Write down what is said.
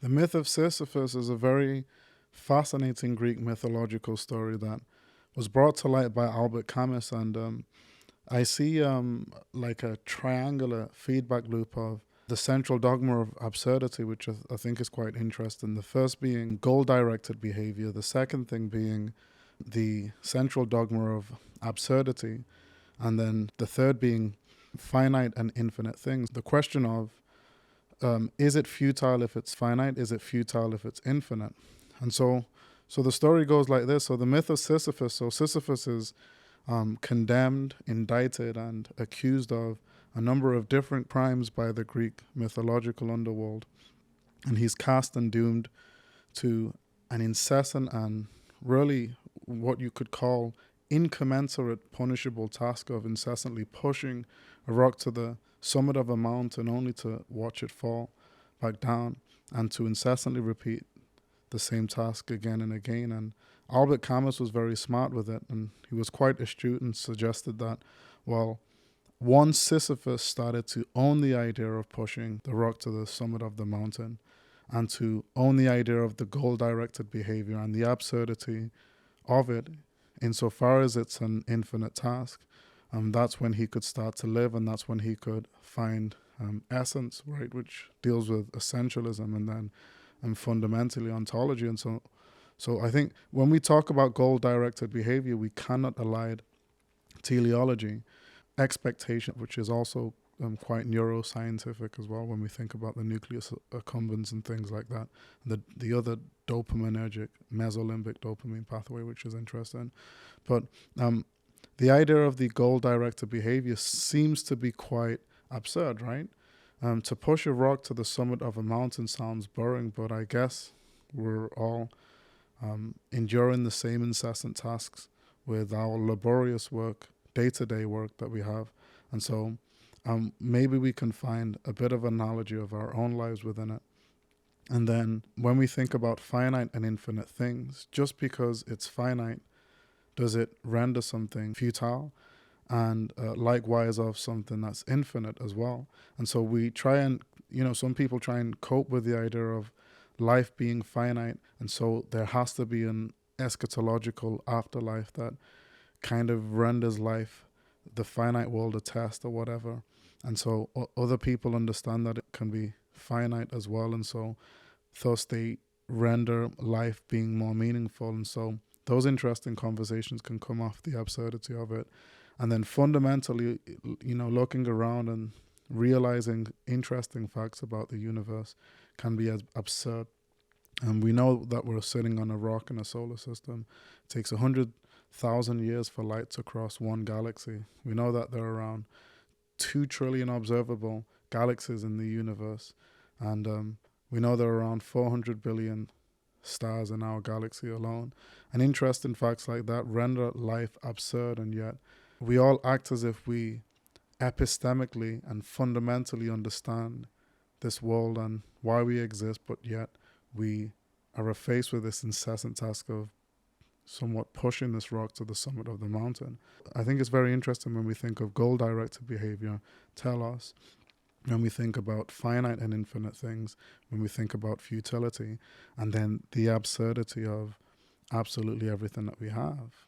The myth of Sisyphus is a very fascinating Greek mythological story that was brought to light by Albert Camus, and I see like a triangular feedback loop of the central dogma of absurdity, which I think is quite interesting. The first being goal-directed behavior, the second thing being the central dogma of absurdity, and then the third being finite and infinite things. The question of is it futile if it's finite? Is it futile if it's infinite? And so the story goes like this. So the myth of Sisyphus. So Sisyphus is condemned, indicted, and accused of a number of different crimes by the Greek mythological underworld. And he's cast and doomed to an incessant and really what you could call incommensurate punishable task of incessantly pushing a rock to the summit of a mountain only to watch it fall back down, and to incessantly repeat the same task again and again. And Albert Camus was very smart with it, and he was quite astute and suggested that, well, once Sisyphus started to own the idea of pushing the rock to the summit of the mountain and to own the idea of the goal-directed behavior and the absurdity of it, insofar as it's an infinite task, that's when he could start to live, and that's when he could find essence, right, which deals with essentialism and then fundamentally ontology. And so I think when we talk about goal-directed behavior, we cannot elide teleology, expectation, which is also quite neuroscientific as well when we think about the nucleus accumbens and things like that. The other dopaminergic mesolimbic dopamine pathway, which is interesting. But the idea of the goal-directed behavior seems to be quite absurd, right? To push a rock to the summit of a mountain sounds boring, but I guess we're all enduring the same incessant tasks with our laborious work, day-to-day work that we have. And so maybe we can find a bit of analogy of our own lives within it. And then when we think about finite and infinite things, just because it's finite, does it render something futile? And likewise of something that's infinite as well. And so we try and, some people try and cope with the idea of life being finite, and so there has to be an eschatological afterlife that kind of renders life, the finite world, a test or whatever. And so other people understand that it can be finite as well, and so thus they render life being more meaningful. And so those interesting conversations can come off the absurdity of it. And then fundamentally, looking around and realizing interesting facts about the universe can be as absurd. And we know that we're sitting on a rock in a solar system. It takes 100,000 years for light to cross one galaxy. We know that there are around 2 trillion observable galaxies in the universe. And we know there are around 400 billion stars in our galaxy alone. And interesting facts like that render life absurd, and yet we all act as if we epistemically and fundamentally understand this world and why we exist, but yet we are faced with this incessant task of somewhat pushing this rock to the summit of the mountain. I think it's very interesting when we think of goal-directed behavior, telos, when we think about finite and infinite things, when we think about futility, and then the absurdity of absolutely everything that we have.